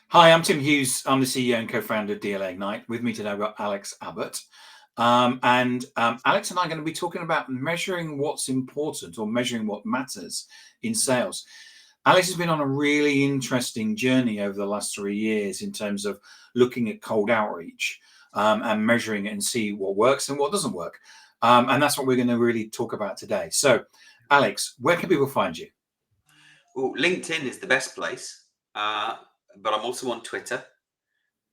Hi, I'm Tim Hughes. I'm the CEO and co-founder of DLA Ignite. With me today, we've got Alex Abbott. Alex and I are going to be talking about measuring what's important or measuring what matters in sales. Alex has been on a really interesting journey over the last 3 years in terms of looking at cold outreach and measuring it and see what works and what doesn't work. And that's what we're going to really talk about today. So, Alex, where can people find you? Well, LinkedIn is the best place, but I'm also on Twitter,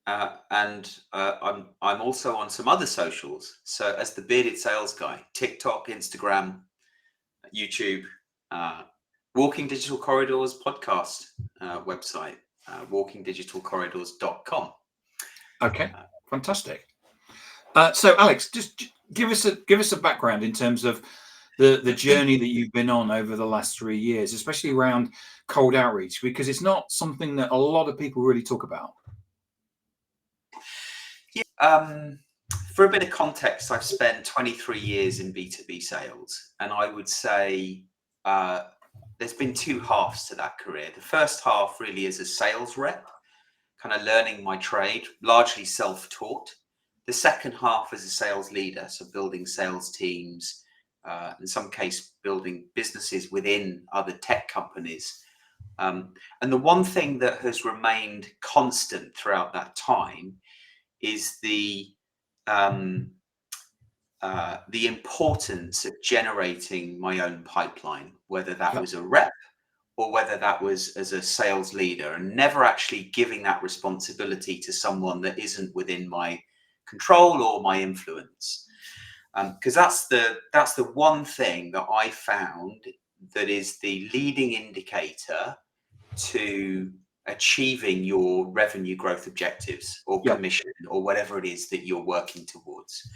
and I'm also on some other socials. So as the bearded sales guy, TikTok, Instagram, YouTube, Walking Digital Corridors podcast website, walkingdigitalcorridors.com. Okay, fantastic. So, Alex, just give us a background in terms of the journey that you've been on over the last 3 years, especially around cold outreach, because it's not something that a lot of people really talk about. Yeah. For a bit of context, I've spent 23 years in B2B sales, and I would say there's been two halves to that career. The first half really is a sales rep, kind of learning my trade, largely self-taught. The second half as a sales leader, so building sales teams, in some case building businesses within other tech companies. And the one thing that has remained constant throughout that time is the importance of generating my own pipeline, whether that was a rep or whether that was as a sales leader, and never actually giving that responsibility to someone that isn't within my control or my influence. Because that's the one thing that I found that is the leading indicator to achieving your revenue growth objectives or commission or whatever it is that you're working towards.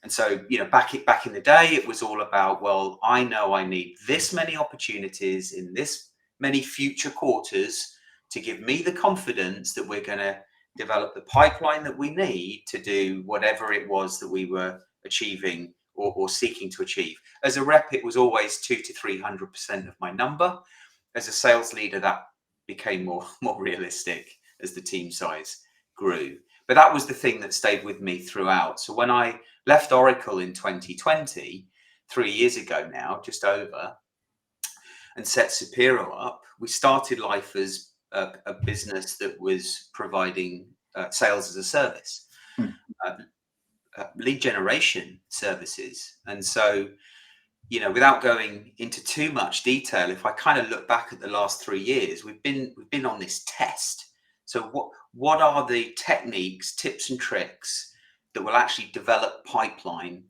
And so, back in the day, it was all about, well, I know I need this many opportunities in this many future quarters to give me the confidence that we're going to develop the pipeline that we need to do whatever it was that we were achieving or seeking to achieve. As a rep, it was always 200 to 300% of my number. As a sales leader, that became more realistic as the team size grew. But that was the thing that stayed with me throughout. So when I left Oracle in 2020, 3 years ago now, just over, and set Supero up, we started life as a business that was providing sales as a service, lead generation services. And so, without going into too much detail, if I kind of look back at the last 3 years, we've been on this test. So what are the techniques, tips and tricks that will actually develop pipeline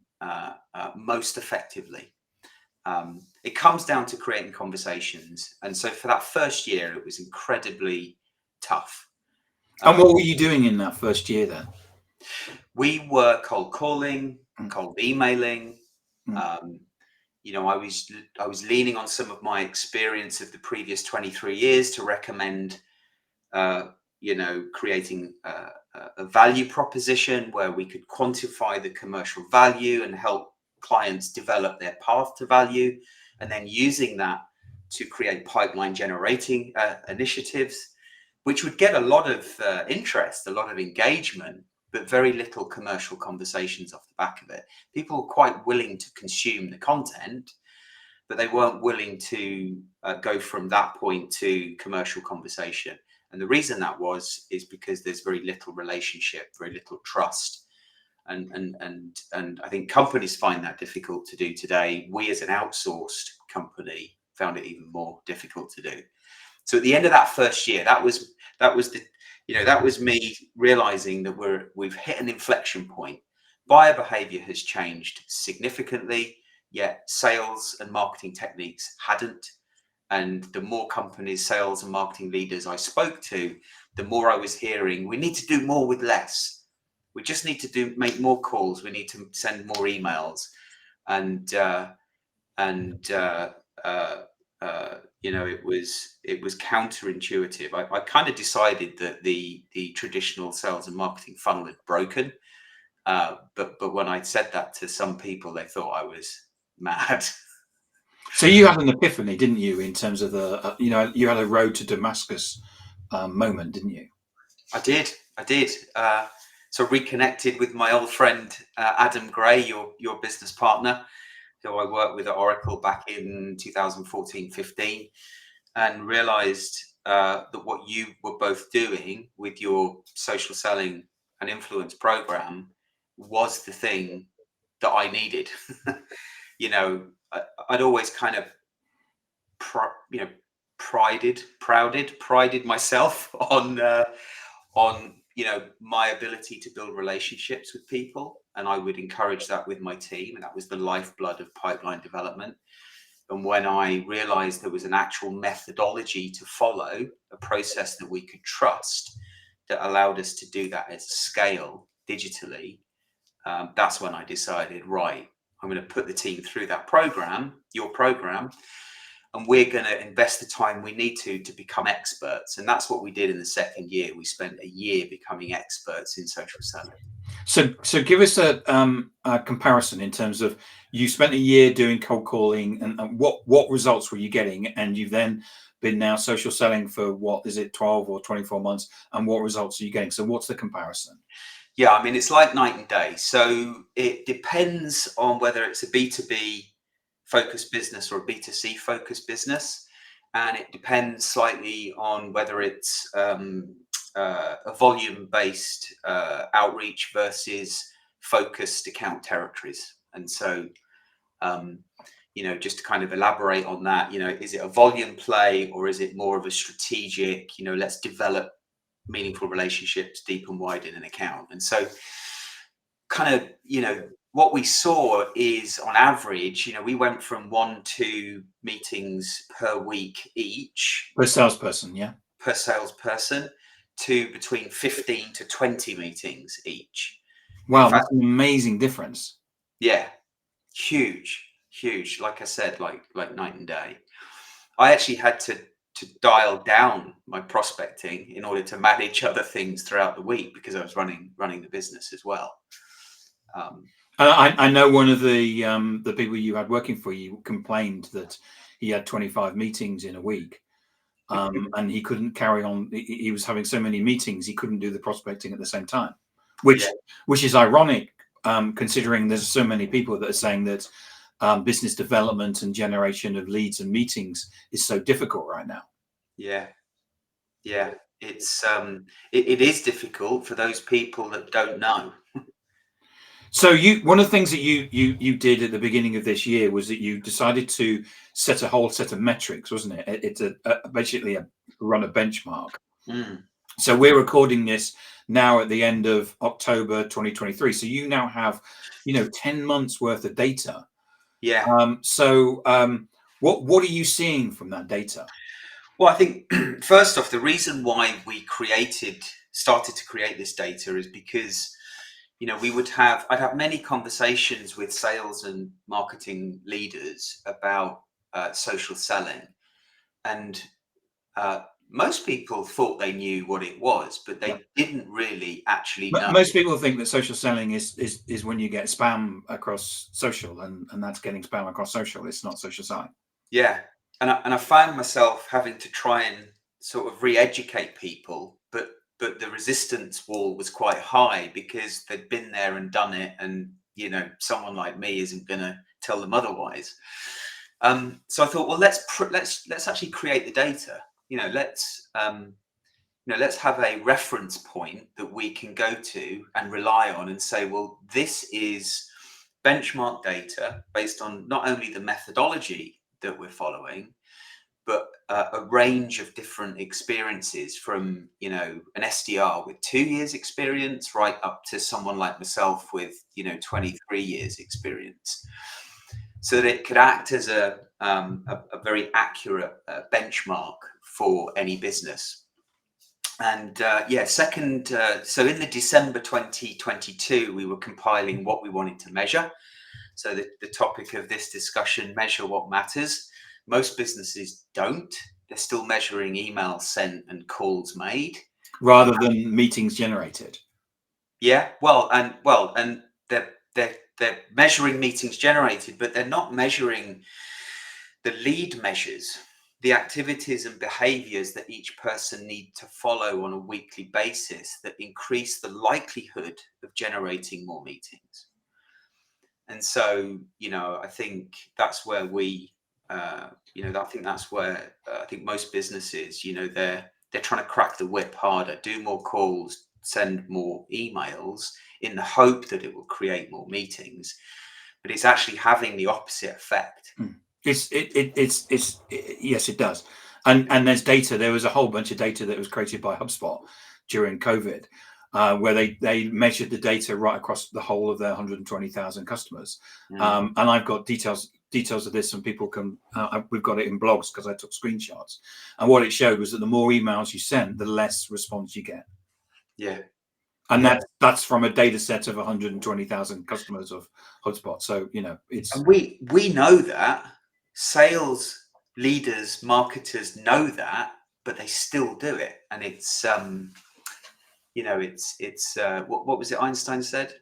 most effectively? It comes down to creating conversations. And so for that first year, it was incredibly tough. And what were you doing in that first year then? We were cold calling, cold emailing. I was leaning on some of my experience of the previous 23 years to recommend, creating a value proposition where we could quantify the commercial value and help clients develop their path to value, and then using that to create pipeline generating initiatives, which would get a lot of interest, a lot of engagement, but very little commercial conversations off the back of it. People were quite willing to consume the content, but they weren't willing to go from that point to commercial conversation. And the reason that is because there's very little relationship, very little trust. And I think companies find that difficult to do today. We as an outsourced company found it even more difficult to do. So at the end of that first year, that was me realizing that we've hit an inflection point. Buyer behavior has changed significantly, yet sales and marketing techniques hadn't. And the more companies, sales and marketing leaders I spoke to, the more I was hearing, we need to do more with less. We just need to make more calls. We need to send more emails. It was counterintuitive. I kind of decided that the traditional sales and marketing funnel had broken. But when I said that to some people, they thought I was mad. So you had an epiphany, didn't you, in terms of you had a road to Damascus moment, didn't you? I did. So reconnected with my old friend Adam Gray, your business partner, who I worked with at Oracle back in 2014-15, and realized that what you were both doing with your social selling and influence program was the thing that I needed. You know, I'd always kind of, you know, prided myself on my ability to build relationships with people, and I would encourage that with my team, and that was the lifeblood of pipeline development. And when I realized there was an actual methodology to follow, a process that we could trust, that allowed us to do that at scale digitally, that's when I decided, right, I'm going to put the team through that program, your program, and we're going to invest the time we need to become experts. And that's what we did in the second year. We spent a year becoming experts in social selling. So give us a comparison in terms of, you spent a year doing cold calling, and what results were you getting? And you've then been now social selling for, what is it, 12 or 24 months? And what results are you getting? So what's the comparison? Yeah, I mean, it's like night and day. So it depends on whether it's a B2B focused business or a B2C focused business. And it depends slightly on whether it's a volume based outreach versus focused account territories. And so, just to kind of elaborate on that, is it a volume play, or is it more of a strategic, let's develop meaningful relationships deep and wide in an account? And so kind of, what we saw is, on average, we went from 1-2 meetings per week each Per salesperson, yeah. per salesperson, to between 15 to 20 meetings each. Wow, that's an amazing difference. Yeah, huge. Like I said, like night and day. I actually had to dial down my prospecting in order to manage other things throughout the week, because I was running the business as well. I know one of the people you had working for you complained that he had 25 meetings in a week, and he couldn't carry on. He was having so many meetings, he couldn't do the prospecting at the same time, which is ironic, considering there's so many people that are saying that business development and generation of leads and meetings is so difficult right now. Yeah. It's it is difficult for those people that don't know. So one of the things that you did at the beginning of this year was that you decided to set a whole set of metrics, wasn't it? It's basically run a benchmark. So we're recording this now at the end of October 2023. So you now have, 10 months worth of data. Yeah. What are you seeing from that data? Well, I think first off, the reason why we started to create this data is because, I'd have many conversations with sales and marketing leaders about social selling, and most people thought they knew what it was, but they didn't really actually know. Most people think that social selling is when you get spam across social, and that's getting spam across social. It's not social selling. Yeah. And I found myself having to try and sort of re-educate people, but the resistance wall was quite high, because they'd been there and done it, and someone like me isn't going to tell them otherwise. So I thought, well, let's actually create the data. Let's have a reference point that we can go to and rely on, and say, well, this is benchmark data based on not only the methodology that we're following, but a range of different experiences, from an SDR with 2 years experience right up to someone like myself with 23 years experience, so that it could act as a very accurate benchmark for any business. And so in the December 2022, we were compiling what we wanted to measure. So the topic of this discussion, measure what matters. Most businesses don't. They're still measuring emails sent and calls made, rather than meetings generated. Yeah, and they're measuring meetings generated, but they're not measuring the lead measures. the activities and behaviors that each person need to follow on a weekly basis that increase the likelihood of generating more meetings. And so, I think that's where I think that's where I think most businesses, they're trying to crack the whip harder, do more calls, send more emails in the hope that it will create more meetings, but it's actually having the opposite effect. Yes, it does. And there's data. There was a whole bunch of data that was created by HubSpot during COVID, where they measured the data right across the whole of their 120,000 customers. And I've got details of this, and people can. We've got it in blogs because I took screenshots. And what it showed was that the more emails you send, the less response you get. Yeah. And that's from a data set of 120,000 customers of HubSpot. So it's. And we know that. Sales leaders, marketers know that, but they still do it. And it's what was it Einstein said?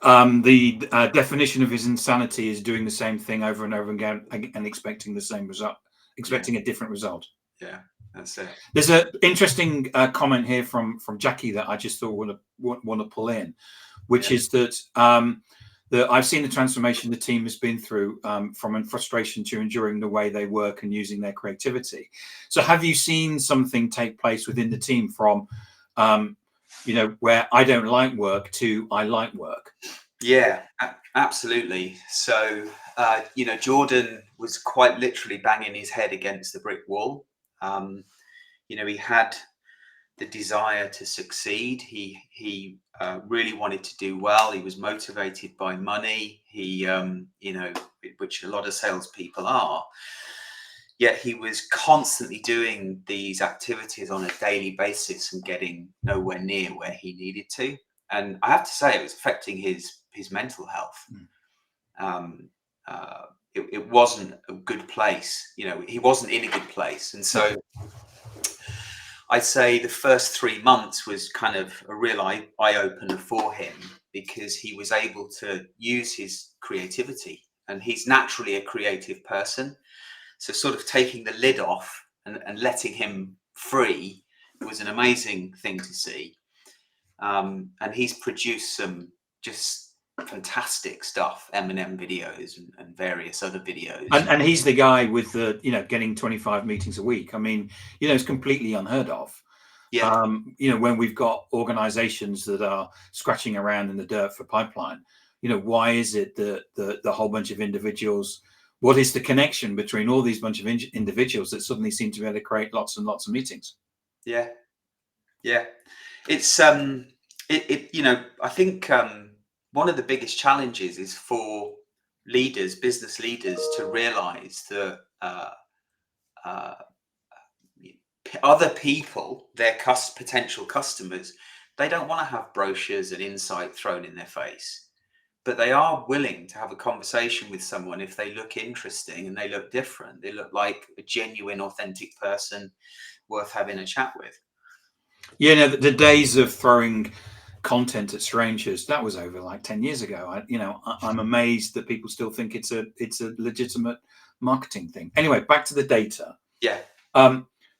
The definition of his insanity is doing the same thing over and over again and expecting the same result, expecting a different result. Yeah, that's it. There's an interesting comment here from Jackie that I just thought want to pull in, which is that I've seen the transformation the team has been through from frustration to enduring the way they work and using their creativity. So have you seen something take place within the team from, where I don't like work to I like work? Yeah, absolutely. So, Jordan was quite literally banging his head against the brick wall. He had the desire to succeed. He really wanted to do well. He was motivated by money. He, which a lot of salespeople are. Yet he was constantly doing these activities on a daily basis and getting nowhere near where he needed to. And I have to say, it was affecting his mental health. It wasn't a good place. He wasn't in a good place. And so I'd say the first 3 months was kind of a real eye-opener for him, because he was able to use his creativity, and he's naturally a creative person. So sort of taking the lid off and letting him free was an amazing thing to see. And he's produced some just fantastic stuff, M&M videos and various other videos. And he's the guy with the, getting 25 meetings a week. I mean, it's completely unheard of. Yeah. When we've got organizations that are scratching around in the dirt for pipeline, why is it that the whole bunch of individuals, what is the connection between all these bunch of individuals that suddenly seem to be able to create lots and lots of meetings? Yeah. It's I think one of the biggest challenges is for business leaders, to realize that other people, their potential customers, they don't want to have brochures and insight thrown in their face, but they are willing to have a conversation with someone if they look interesting and they look different. They look like a genuine, authentic person worth having a chat with. Yeah, the days of throwing content at strangers, that was over like 10 years ago. I'm amazed that people still think it's a legitimate marketing thing. Anyway, back to the data. Yeah.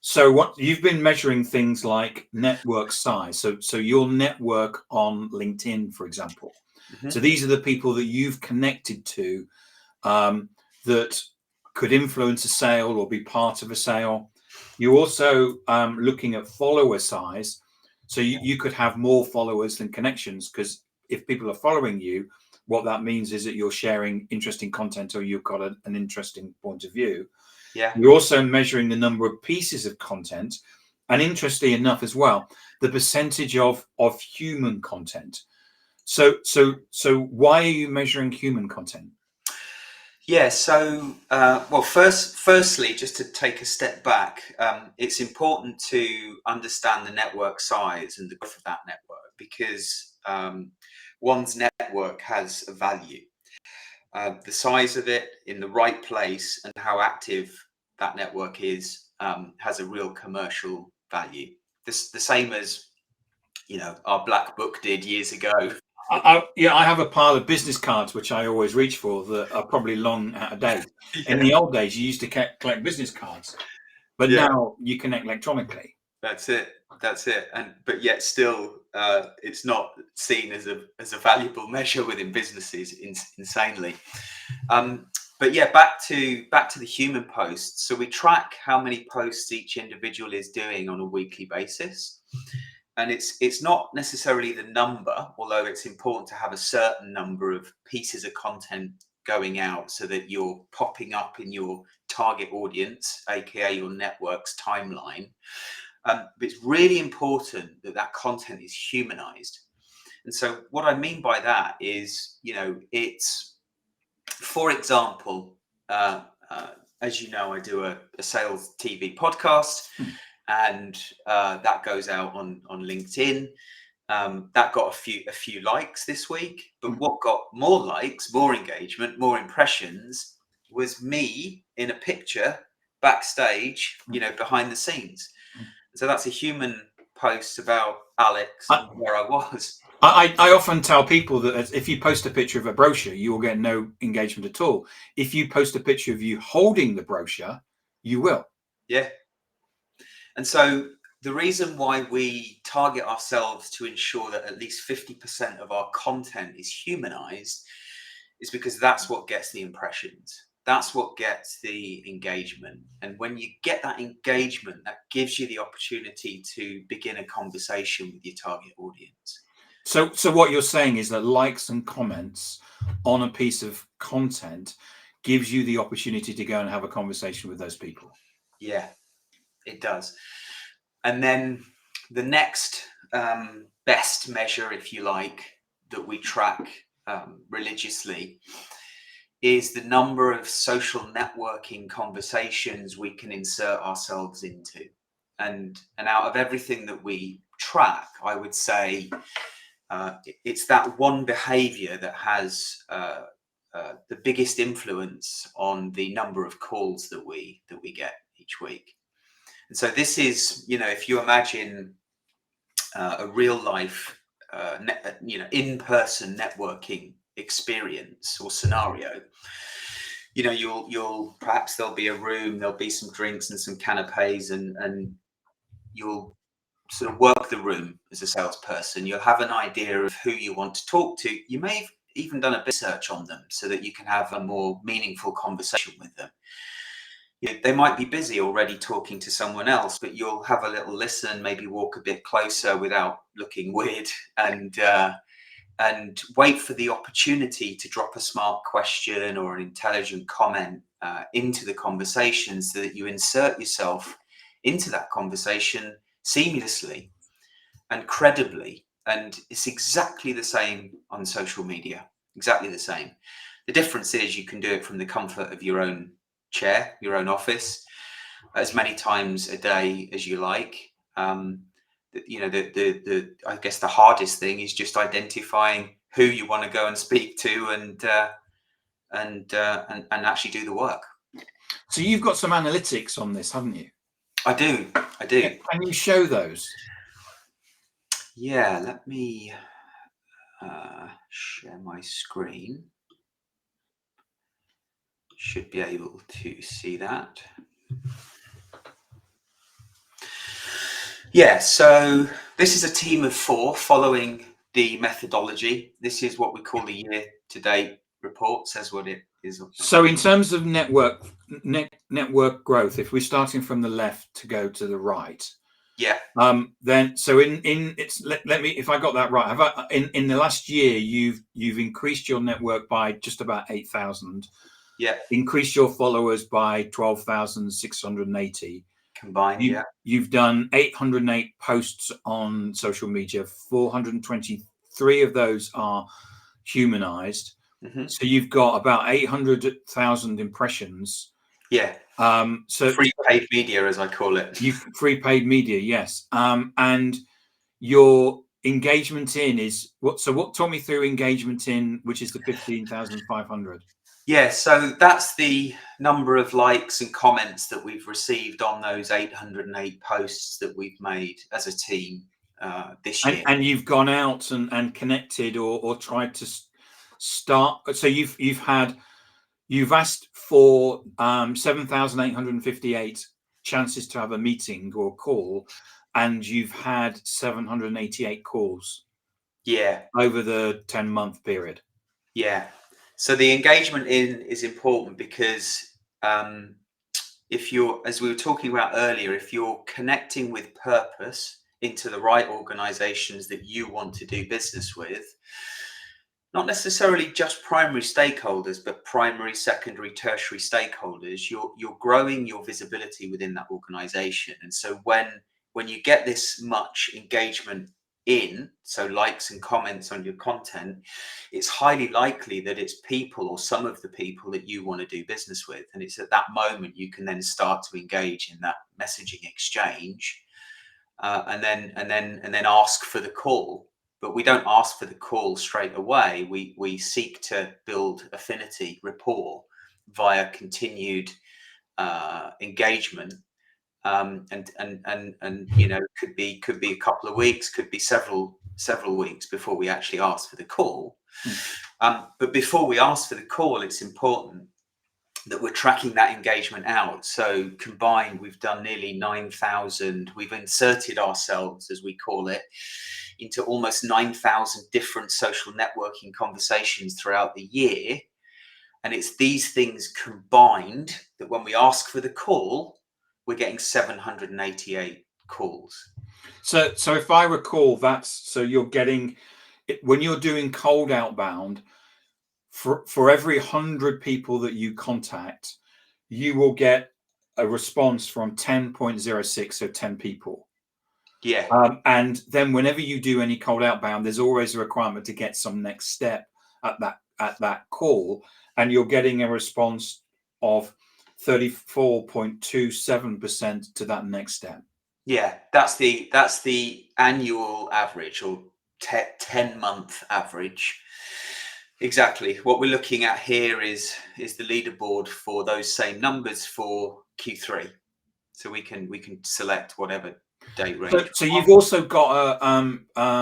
So what you've been measuring things like network size. So your network on LinkedIn, for example. Mm-hmm. So these are the people that you've connected to that could influence a sale or be part of a sale. You're also looking at follower size. So you could have more followers than connections, because if people are following you, what that means is that you're sharing interesting content, or you've got an interesting point of view. Yeah. You're also measuring the number of pieces of content, and interestingly enough as well, the percentage of human content. So why are you measuring human content? Yeah, so firstly, just to take a step back, it's important to understand the network size and the growth of that network, because one's network has a value. The size of it in the right place and how active that network is has a real commercial value. The same as our black book did years ago. I have a pile of business cards which I always reach for that are probably long out of date. In Yeah, the old days, you used to collect business cards, but yeah, now you connect electronically. that's it. That's it. And but yet still, it's not seen as a valuable measure within businesses, insanely. But yeah, back to the human posts. So we track how many posts each individual is doing on a weekly basis, and it's not necessarily the number, although it's important to have a certain number of pieces of content going out so that you're popping up in your target audience, aka your network's timeline. But it's really important that that content is humanized. And so what I mean by that is, it's, for example, as you know, I do a sales TV podcast, and that goes out on LinkedIn. That got a few likes this week, but what got more likes, more engagement, more impressions was me in a picture backstage, behind the scenes. So that's a human post about Alex and where I was. I often tell people that if you post a picture of a brochure, you will get no engagement at all. If you post a picture of you holding the brochure, you will. Yeah. And so the reason why we target ourselves to ensure that at least 50% of our content is humanized is because that's what gets the impressions. That's what gets the engagement. And when you get that engagement, that gives you the opportunity to begin a conversation with your target audience. So what you're saying is that likes and comments on a piece of content gives you the opportunity to go and have a conversation with those people. Yeah, it does. And then the next best measure, if you like, that we track religiously is the number of social networking conversations we can insert ourselves into. And out of everything that we track, I would say it's that one behavior that has the biggest influence on the number of calls that we get each week. And so this is, if you imagine a real life, in-person networking experience or scenario, you'll perhaps there'll be a room, there'll be some drinks and some canapes, and you'll sort of work the room as a salesperson. You'll have an idea of who you want to talk to. You may have even done a bit of research on them so that you can have a more meaningful conversation with them. They might be busy already talking to someone else, but you'll have a little listen, maybe walk a bit closer without looking weird, and wait for the opportunity to drop a smart question or an intelligent comment into the conversation so that you insert yourself into that conversation seamlessly and credibly. And it's exactly the same on social media, exactly the same. The difference is you can do it from the comfort of your own chair, your own office, as many times a day as you like. I guess the hardest thing is just identifying who you want to go and speak to and actually do the work. So you've got some analytics on this, haven't you? I do. Can you show those? Yeah, let me share my screen. Should be able to see that. Yeah, so this is a team of 4 following the methodology. This is what we call the year-to-date report, says what it is. So in terms of network growth, if we're starting from the left to go to the right, yeah, then so in it's let me, if I got that right, have I, in the last year you've increased your network by just about 8,000. Yeah, increased your followers by 12,680 combined. You've done 808 posts on social media. 423 of those are humanized. Mm-hmm. So you've got about 800,000 impressions. Yeah. So free paid media, as I call it. Free paid media, yes. And your engagement in is what? So what? Talk me through engagement in, which is the 15,500. Yeah, so that's the number of likes and comments that we've received on those 808 posts that we've made as a team. this year. And you've gone out and connected or tried to start. So you've asked for 7,858 chances to have a meeting or call, and you've had 788 calls. Yeah. Over the 10-month period. Yeah. So the engagement is important because if you're, as we were talking about earlier, if you're connecting with purpose into the right organizations that you want to do business with, not necessarily just primary stakeholders, but primary, secondary, tertiary stakeholders, you're growing your visibility within that organization. And so when you get this much engagement in, so likes and comments on your content, it's highly likely that it's people or some of the people that you want to do business with. And it's at that moment you can then start to engage in that messaging exchange, and then ask for the call. But we don't ask for the call straight away. We seek to build affinity, rapport via continued engagement. And you know, could be a couple of weeks, could be several weeks before we actually ask for the call. But before we ask for the call, it's important that we're tracking that engagement out. So combined, we've done nearly 9,000. We've inserted ourselves, as we call it, into almost 9,000 different social networking conversations throughout the year. And it's these things combined that when we ask for the call, we're getting 788 calls. So if I recall, so you're getting, when you're doing cold outbound, for every 100 people that you contact, you will get a response from 10.06, so 10 people. Yeah. And then whenever you do any cold outbound, there's always a requirement to get some next step at that call, and you're getting a response of 34.27% to that next step. Yeah, that's the annual average, or 10-month average. Exactly. What we're looking at here is the leaderboard for those same numbers for Q3. So we can select whatever date range. So you've also got a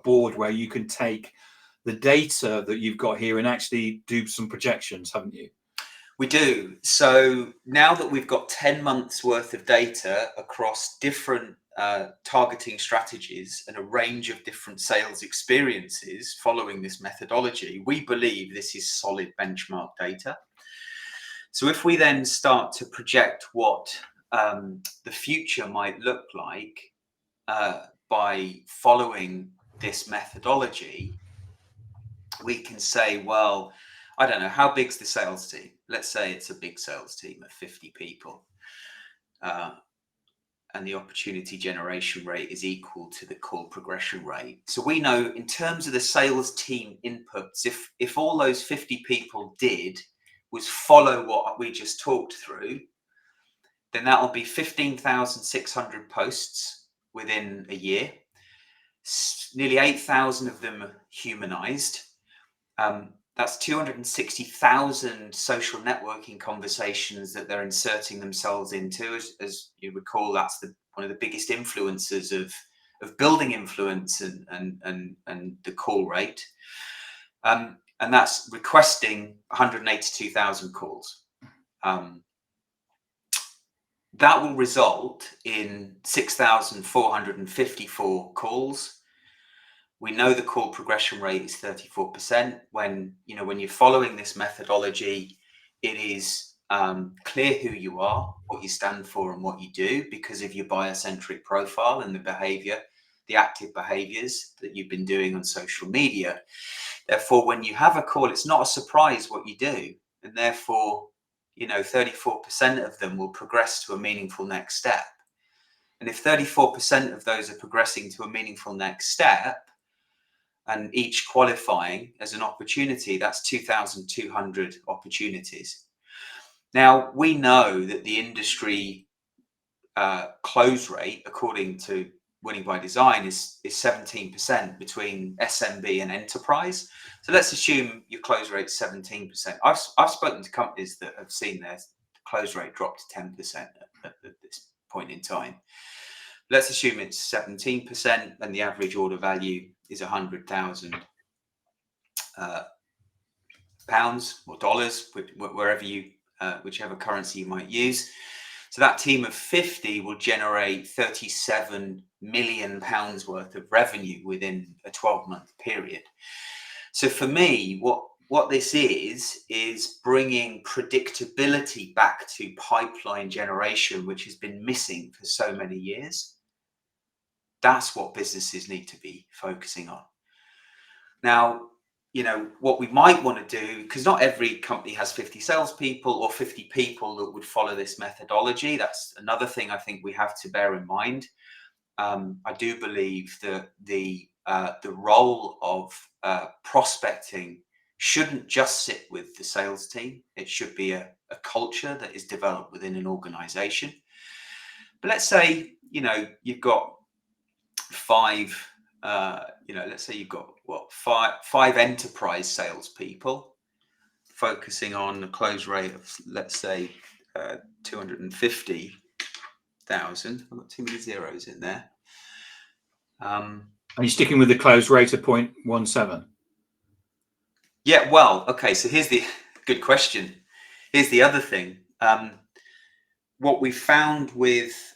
board where you can take the data that you've got here and actually do some projections, haven't you? We do. So now that we've got 10 months worth of data across different targeting strategies and a range of different sales experiences following this methodology, we believe this is solid benchmark data. So if we then start to project what the future might look like by following this methodology, we can say, well, I don't know, how big's the sales team? Let's say it's a big sales team of 50 people. And the opportunity generation rate is equal to the call progression rate. So we know in terms of the sales team inputs, if all those 50 people did was follow what we just talked through, then that will be 15,600 posts within a year. Nearly 8,000 of them are humanized. That's 260,000 social networking conversations that they're inserting themselves into. As you recall, that's one of the biggest influencers of building influence and the call rate. And that's requesting 182,000 calls. That will result in 6,454 calls. We know the call progression rate is 34%. When you're following this methodology, it is clear who you are, what you stand for, and what you do because of your buyer-centric profile and the active behaviors that you've been doing on social media. Therefore, when you have a call, it's not a surprise what you do, and therefore, 34% of them will progress to a meaningful next step. And if 34% of those are progressing to a meaningful next step, and each qualifying as an opportunity, that's 2,200 opportunities. Now, we know that the industry close rate, according to Winning by Design, is 17% between SMB and enterprise. So let's assume your close rate is 17%. I've spoken to companies that have seen their close rate drop to 10% at this point in time. Let's assume it's 17% and the average order value is 100,000 pounds or dollars, wherever you, whichever currency you might use. So that team of 50 will generate 37 million pounds worth of revenue within a 12-month period. So for me, what this is bringing predictability back to pipeline generation, which has been missing for so many years. That's what businesses need to be focusing on. Now, you know, what we might want to do, because not every company has 50 salespeople or 50 people that would follow this methodology. That's another thing I think we have to bear in mind. I do believe that the role of prospecting shouldn't just sit with the sales team. It should be a culture that is developed within an organization. But let's say, you know, you've got let's say you've got five enterprise salespeople focusing on a close rate of, let's say, 250,000. I've got too many zeros in there. Are you sticking with the close rate of 0.17? Yeah, well, okay. So here's the good question. Here's the other thing. What we found with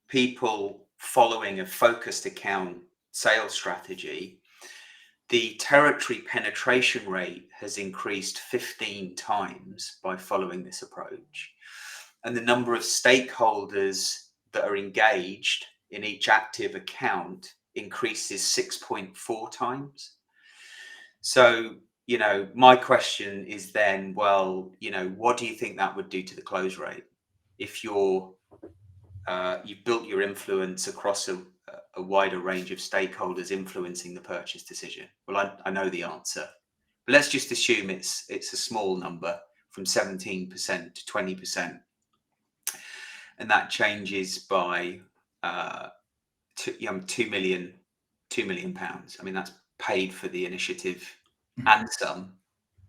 people following a focused account sales strategy, the territory penetration rate has increased 15 times by following this approach. And the number of stakeholders that are engaged in each active account increases 6.4 times. So, you know, my question is then, well, you know, what do you think that would do to the close rate if you've built your influence across a wider range of stakeholders influencing the purchase decision? Well, I know the answer, but let's just assume it's a small number from 17% to 20, and that changes by 2 million pounds. I mean, that's paid for the initiative and some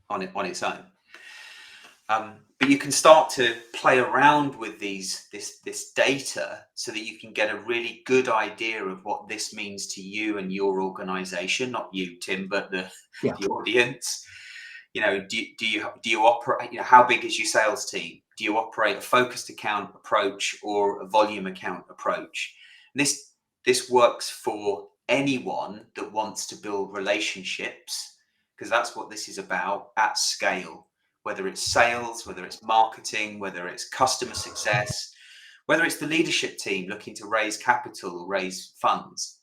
on its own. But you can start to play around with this data so that you can get a really good idea of what this means to you and your organization, not you, Tim, but the audience. You know, do you operate, you know, how big is your sales team? Do you operate a focused account approach or a volume account approach? And this works for anyone that wants to build relationships, because that's what this is about at scale. Whether it's sales, whether it's marketing, whether it's customer success, whether it's the leadership team looking to raise capital or raise funds,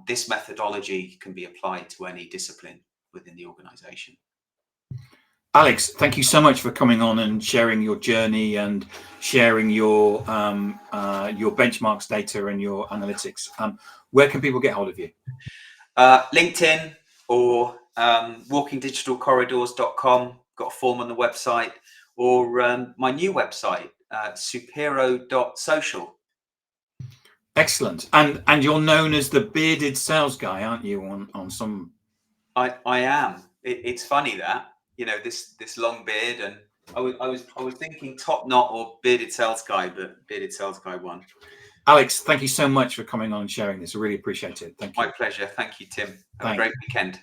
this methodology can be applied to any discipline within the organization. Alex, thank you so much for coming on and sharing your journey and sharing your benchmarks data and your analytics. Where can people get hold of you? LinkedIn or walkingdigitalcorridors.com. Got a form on the website, or my new website, supero.social. Excellent. And you're known as the bearded sales guy, aren't you? On some. I am. It's funny that, you know, this long beard, and I was thinking top knot or bearded sales guy, but bearded sales guy won. Alex, thank you so much for coming on and sharing this. I really appreciate it. Thank you. My pleasure. Thank you, Tim. Have a great weekend.